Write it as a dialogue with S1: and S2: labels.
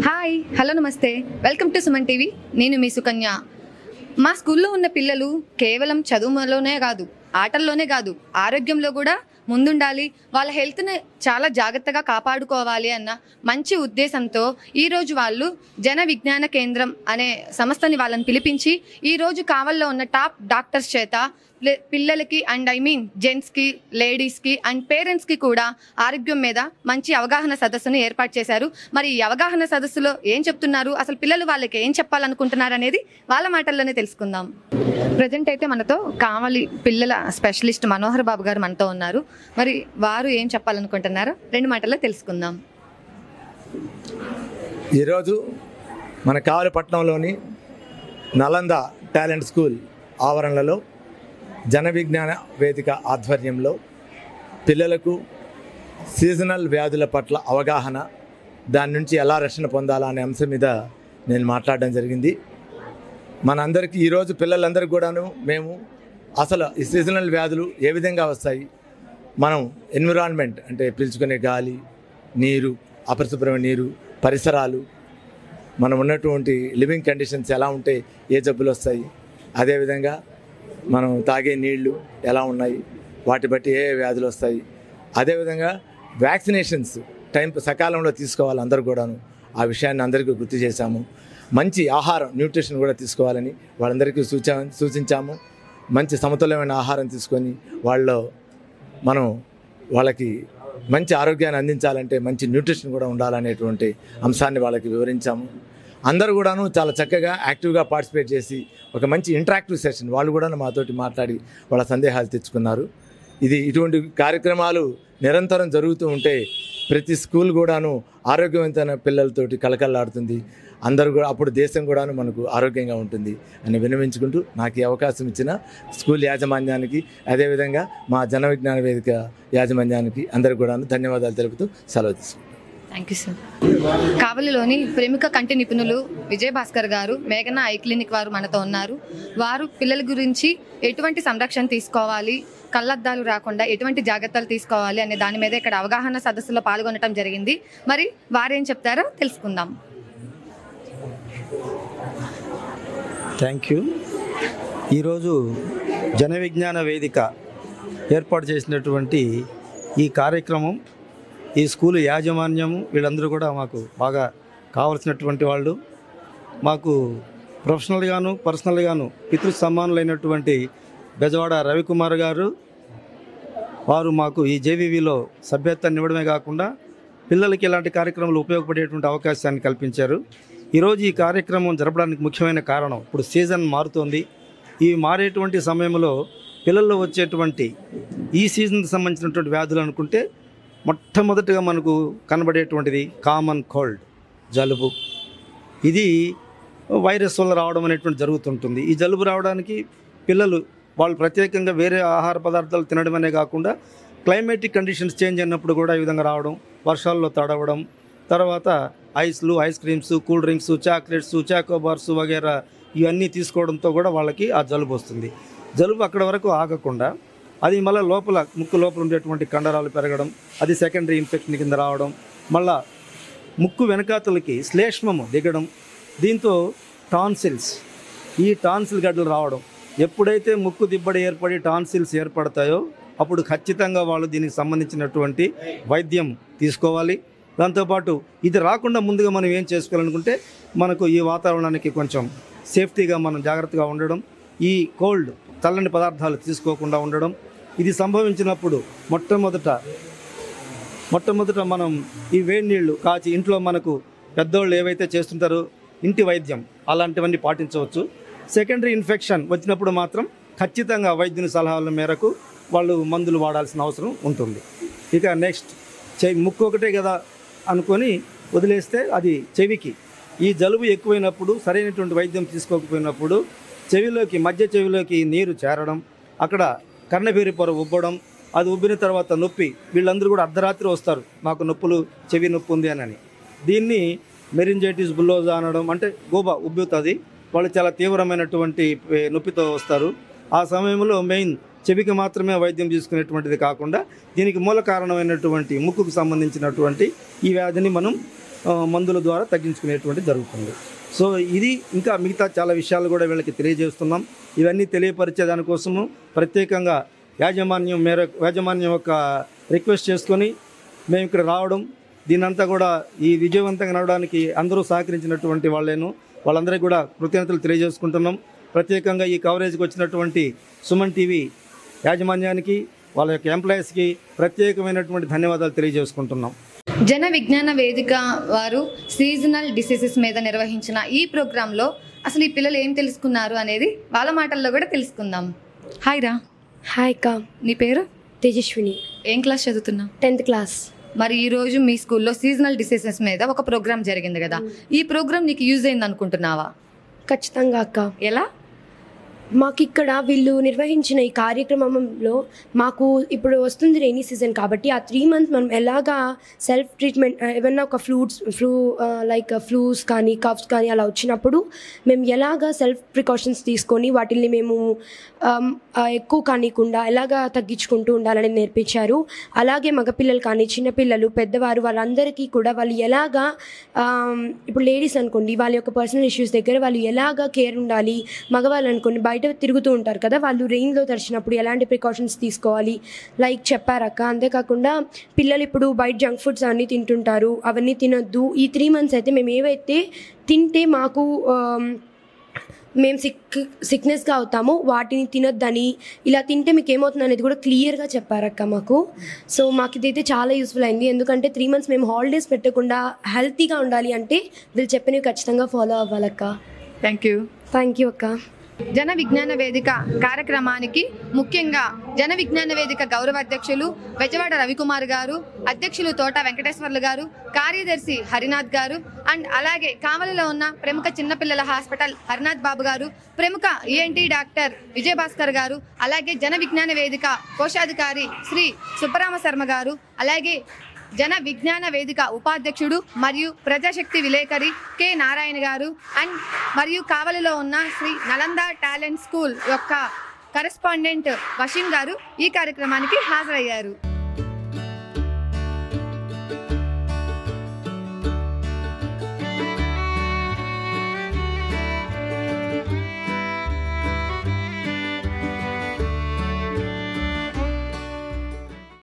S1: Hi hello నమస్తే welcome to Suman TV. నేను మీ సుకన్య. మా స్కూల్లో ఉన్న పిల్లలు కేవలం చదువులోనే కాదు, ఆటల్లోనే కాదు, ఆరోగ్యంలో కూడా ముందుండాలి, వాళ్ళ హెల్త్ని చాలా జాగ్రత్తగా కాపాడుకోవాలి అన్న మంచి ఉద్దేశంతో ఈరోజు వాళ్ళు జన విజ్ఞాన కేంద్రం అనే సంస్థని వాళ్ళని పిలిపించి ఈరోజు కావల్లో ఉన్న టాప్ డాక్టర్స్ చేత పిల్లలకి అండ్ జెంట్స్కి, లేడీస్కి అండ్ పేరెంట్స్కి కూడా ఆరోగ్యం మీద మంచి అవగాహన సదస్సును ఏర్పాటు చేశారు. మరి ఈ అవగాహన సదస్సులో ఏం చెప్తున్నారు, అసలు పిల్లలు వాళ్ళకి ఏం చెప్పాలనుకుంటున్నారు అనేది వాళ్ళ మాటల్లోనే తెలుసుకుందాం. ప్రజెంట్ అయితే మనతో కావలి పిల్లల స్పెషలిస్ట్ మనోహర్ బాబు గారు మనతో ఉన్నారు. మరి వారు ఏం చెప్పాలనుకుంటున్నారో 2 మాటల్లో తెలుసుకుందాం.
S2: ఈరోజు మన కావలి పట్టణంలోని నలంద టాలెంట్ స్కూల్ ఆవరణలో జన విజ్ఞాన వేదిక ఆధ్వర్యంలో పిల్లలకు సీజనల్ వ్యాధుల పట్ల అవగాహన, దాని నుంచి ఎలా రక్షణ పొందాలా అనే అంశం మీద నేను మాట్లాడడం జరిగింది. మనందరికీ ఈరోజు పిల్లలందరికీ కూడాను మేము అసలు ఈ సీజనల్ వ్యాధులు ఏ విధంగా వస్తాయి, మనం ఎన్విరాన్మెంట్ అంటే పీల్చుకునే గాలి, నీరు, అపరిశుభ్రమైన నీరు, పరిసరాలు, మనం ఉన్నటువంటి లివింగ్ కండిషన్స్ ఎలా ఉంటే ఏ జబ్బులు వస్తాయి, అదేవిధంగా మనం తాగే నీళ్లు ఎలా ఉన్నాయి, వాటి బట్టి ఏ వ్యాధులు వస్తాయి, అదేవిధంగా వ్యాక్సినేషన్స్ సకాలంలో తీసుకోవాలి అందరూ కూడాను, ఆ విషయాన్ని అందరికీ గుర్తు చేశాము. మంచి ఆహారం, న్యూట్రిషన్ కూడా తీసుకోవాలని వాళ్ళందరికీ సూచించాము. మంచి సమతుల్యమైన ఆహారం తీసుకొని వాళ్ళకి మంచి ఆరోగ్యాన్ని అందించాలంటే మంచి న్యూట్రిషన్ కూడా ఉండాలనేటువంటి అంశాన్ని వాళ్ళకి వివరించాము. అందరూ కూడాను చాలా చక్కగా యాక్టివ్గా పార్టిసిపేట్ చేసి ఒక మంచి ఇంటరాక్టివ్ సెషన్ వాళ్ళు కూడా మాతోటి మాట్లాడి వాళ్ళ సందేహాలు తెచ్చుకున్నారు. ఇటువంటి కార్యక్రమాలు నిరంతరం జరుగుతూ ఉంటే ప్రతి స్కూల్ కూడాను ఆరోగ్యవంతమైన పిల్లలతోటి కలకల్లాడుతుంది. అందరూ కూడా అప్పుడు దేశం కూడాను మనకు ఆరోగ్యంగా ఉంటుంది అని విన్నవించుకుంటూ నాకు ఈ అవకాశం ఇచ్చిన స్కూల్ యాజమాన్యానికి, అదేవిధంగా మా జన విజ్ఞాన వేదిక యాజమాన్యానికి అందరికీ కూడాను ధన్యవాదాలు తెలుపుతూ సెలవు తీసుకుంటాను.
S1: Thank you sir. కావలిలోని ప్రముఖ కంటి నిపుణులు విజయభాస్కర్ గారు మేఘన ఐ క్లినిక్ వారు మనతో ఉన్నారు. వారు పిల్లల గురించి ఎటువంటి సంరక్షణ తీసుకోవాలి, కళ్ళద్దాలు రాకుండా ఎటువంటి జాగ్రత్తలు తీసుకోవాలి అనే దాని మీద ఇక్కడ అవగాహన సదస్సులో పాల్గొనడం జరిగింది. మరి వారేం చెప్తారో తెలుసుకుందాం.
S3: Thank you. ఈరోజు జన విజ్ఞాన వేదిక ఏర్పాటు చేసినటువంటి ఈ కార్యక్రమం, ఈ స్కూలు యాజమాన్యము వీళ్ళందరూ కూడా మాకు బాగా కావలసినటువంటి వాళ్ళు. మాకు ప్రొఫెషనల్గాను పర్సనల్గాను పితృ సమానులైనటువంటి బెజవాడ రవికుమార్ గారు, వారు మాకు ఈ జేవీవీలో సభ్యత్వాన్ని ఇవ్వడమే కాకుండా పిల్లలకి ఇలాంటి కార్యక్రమాలు ఉపయోగపడేటువంటి అవకాశాన్ని కల్పించారు. ఈరోజు ఈ కార్యక్రమం జరపడానికి ముఖ్యమైన కారణం, ఇప్పుడు సీజన్ మారుతోంది. ఈ మారేటువంటి సమయంలో పిల్లల్లో వచ్చేటువంటి ఈ సీజన్కి సంబంధించినటువంటి వ్యాధులు అనుకుంటే మొట్టమొదటిగా మనకు కనబడేటువంటిది కామన్ కోల్డ్, జలుబు. ఇది వైరస్ వల్ల రావడం అనేటువంటి జరుగుతుంటుంది. ఈ జలుబు రావడానికి పిల్లలు వాళ్ళు ప్రత్యేకంగా వేరే ఆహార పదార్థాలు తినడమనే కాకుండా క్లైమేటిక్ కండిషన్స్ చేంజ్ అయినప్పుడు కూడా ఈ విధంగా రావడం, వర్షాల్లో తడవడం, తర్వాత ఐస్లు, ice creams, cool drinks, chocolates, chocobars వగేరా ఇవన్నీ తీసుకోవడంతో కూడా వాళ్ళకి ఆ జలుబు వస్తుంది. జలుబు అక్కడ వరకు ఆగకుండా అది మళ్ళీ ముక్కు లోపల ఉండేటువంటి కండరాలు పెరగడం, అది సెకండరీ ఇన్ఫెక్షన్ కింద రావడం, మళ్ళా ముక్కు వెనకాతలకి శ్లేష్మము దిగడం, దీంతో టాన్సిల్స్, ఈ టాన్సిల్ గడ్డలు రావడం. ఎప్పుడైతే ముక్కు దిబ్బడి ఏర్పడి టాన్సిల్స్ ఏర్పడతాయో అప్పుడు ఖచ్చితంగా వాళ్ళు దీనికి సంబంధించినటువంటి వైద్యం తీసుకోవాలి. దాంతోపాటు ఇది రాకుండా ముందుగా మనం ఏం చేసుకోవాలనుకుంటే మనకు ఈ వాతావరణానికి కొంచెం సేఫ్టీగా మనం జాగ్రత్తగా ఉండడం, ఈ కోల్డ్ చల్లని పదార్థాలు తీసుకోకుండా ఉండడం. ఇది సంభవించినప్పుడు మొట్టమొదట మనం ఈ వేడి నీళ్లు కాచి ఇంట్లో మనకు పెద్దోళ్ళు ఏవైతే చేస్తుంటారో ఇంటి వైద్యం అలాంటివన్నీ పాటించవచ్చు. సెకండరీ ఇన్ఫెక్షన్ వచ్చినప్పుడు మాత్రం ఖచ్చితంగా వైద్యుని సలహాల మేరకు వాళ్ళు మందులు వాడాల్సిన అవసరం ఉంటుంది. ఇక నెక్స్ట్ ముక్కు ఒకటే కదా అనుకొని వదిలేస్తే అది చెవికి, ఈ జలుబు ఎక్కువైనప్పుడు సరైనటువంటి వైద్యం తీసుకోకపోయినప్పుడు మధ్య చెవిలోకి నీరు చేరడం, అక్కడ కర్ణభేరి పొర ఉబ్బడం, అది ఉబ్బిన తర్వాత నొప్పి. వీళ్ళందరూ కూడా అర్ధరాత్రి వస్తారు, మాకు నొప్పులు, చెవి నొప్పి ఉంది అని. దీన్ని మెరింజైటిస్ బుల్లోజా అనడం, అంటే గోబా ఉబ్బుతుంది. వాళ్ళు చాలా తీవ్రమైనటువంటి నొప్పితో వస్తారు. ఆ సమయంలో మెయిన్ చెవికి మాత్రమే వైద్యం తీసుకునేటువంటిది కాకుండా దీనికి మూల కారణమైనటువంటి ముక్కుకు సంబంధించినటువంటి ఈ వ్యాధిని మనం మందుల ద్వారా తగ్గించుకునేటువంటి జరుగుతుంది. సో ఇది ఇంకా మిగతా చాలా విషయాలు కూడా వీళ్ళకి తెలియజేస్తున్నాం. ఇవన్నీ తెలియపరిచే దానికోసము ప్రత్యేకంగా యాజమాన్యం యొక్క రిక్వెస్ట్ చేసుకొని మేము ఇక్కడ రావడం, దీనంతా కూడా ఈ విజయవంతంగా నడవడానికి అందరూ సహకరించినటువంటి వాళ్ళందరికీ కూడా కృతజ్ఞతలు తెలియజేసుకుంటున్నాం. ప్రత్యేకంగా ఈ కవరేజ్కి వచ్చినటువంటి సుమన్ టీవీ యాజమాన్యానికి, వాళ్ళ యొక్క ఎంప్లాయీస్కి ప్రత్యేకమైనటువంటి ధన్యవాదాలు తెలియజేసుకుంటున్నాం.
S1: జన విజ్ఞాన వేదిక వారు సీజనల్ డిసీజెస్ మీద నిర్వహించిన ఈ ప్రోగ్రాంలో అసలు ఈ పిల్లలు ఏం తెలుసుకున్నారు అనేది వాళ్ళ మాటల్లో కూడా తెలుసుకుందాం. హాయ్ రా.
S4: హాయ్ అక్క.
S1: నీ పేరు?
S4: తేజస్విని.
S1: ఏం క్లాస్ చదువుతున్నావు?
S4: 10th class.
S1: మరి ఈ రోజు మీ స్కూల్లో సీజనల్ డిసీజెస్ మీద ఒక ప్రోగ్రామ్ జరిగింది కదా, ఈ ప్రోగ్రామ్ నీకు యూజ్ అయింది అనుకుంటున్నావా?
S4: ఖచ్చితంగా అక్క.
S1: ఎలా?
S4: మాకు ఇక్కడ వీళ్ళు నిర్వహించిన ఈ కార్యక్రమంలో మాకు ఇప్పుడు వస్తుంది రైనీ సీజన్ కాబట్టి ఆ 3 months మనం ఎలాగా సెల్ఫ్ ట్రీట్మెంట్ ఏమన్నా ఒక లైక్ ఫ్లూస్ కానీ కఫ్స్ కానీ అలా వచ్చినప్పుడు మేము ఎలాగా సెల్ఫ్ ప్రికాషన్స్ తీసుకొని వాటిని మేము ఎక్కువ కానికుండా ఎలాగా తగ్గించుకుంటూ ఉండాలని నేర్పించారు. అలాగే మగపిల్లలు కానీ చిన్నపిల్లలు పెద్దవారు వాళ్ళందరికీ కూడా వాళ్ళు ఎలాగా ఇప్పుడు లేడీస్ అనుకోండి వాళ్ళ యొక్క పర్సనల్ ఇష్యూస్ దగ్గర వాళ్ళు ఎలాగా కేర్ ఉండాలి, మగవాళ్ళు అనుకోండి బయట తిరుగుతూ ఉంటారు కదా, వాళ్ళు రెయిన్లో తడిచినప్పుడు ఎలాంటి ప్రికాషన్స్ తీసుకోవాలి లైక్ చెప్పారక్క. అంతేకాకుండా పిల్లలు ఇప్పుడు బయట జంక్ ఫుడ్స్ అన్నీ తింటుంటారు, అవన్నీ తినొద్దు. ఈ 3 months అయితే మేము ఏవైతే తింటే మాకు మేము సిక్నెస్గా అవుతామో వాటిని తినొద్దని, ఇలా తింటే మీకు ఏమవుతుంది అనేది కూడా క్లియర్గా చెప్పారక్క మాకు. సో మాకు ఇదైతే చాలా యూస్ఫుల్ అయింది. ఎందుకంటే 3 months మేము హాలిడేస్ పెట్టకుండా హెల్తీగా ఉండాలి అంటే వీళ్ళు చెప్పినవి ఖచ్చితంగా ఫాలో అవ్వాలక్క.
S1: థ్యాంక్ యూ అక్క. జన విజ్ఞాన వేదిక కార్యక్రమానికి ముఖ్యంగా జన విజ్ఞాన వేదిక గౌరవ అధ్యక్షులు బెజవాడ రవికుమార్ గారు, అధ్యక్షులు తోట వెంకటేశ్వర్లు గారు, కార్యదర్శి హరినాథ్ గారు అండ్ అలాగే కావలిలో ఉన్న ప్రముఖ చిన్నపిల్లల హాస్పిటల్ హరినాథ్ బాబు గారు, ప్రముఖ ఈఎన్టీ డాక్టర్ విజయభాస్కర్ గారు, అలాగే జన విజ్ఞాన వేదిక కోశాధికారి శ్రీ సుబ్బరామ శర్మ గారు, అలాగే జన విజ్ఞాన వేదిక ఉపాధ్యక్షుడు మరియు ప్రజాశక్తి విలేకరి కె నారాయణ గారు అండ్ మరియు కావలిలో ఉన్న శ్రీ నలంద టాలెంట్ స్కూల్ యొక్క కరెస్పాండెంట్ వషీం గారు ఈ కార్యక్రమానికి హాజరయ్యారు.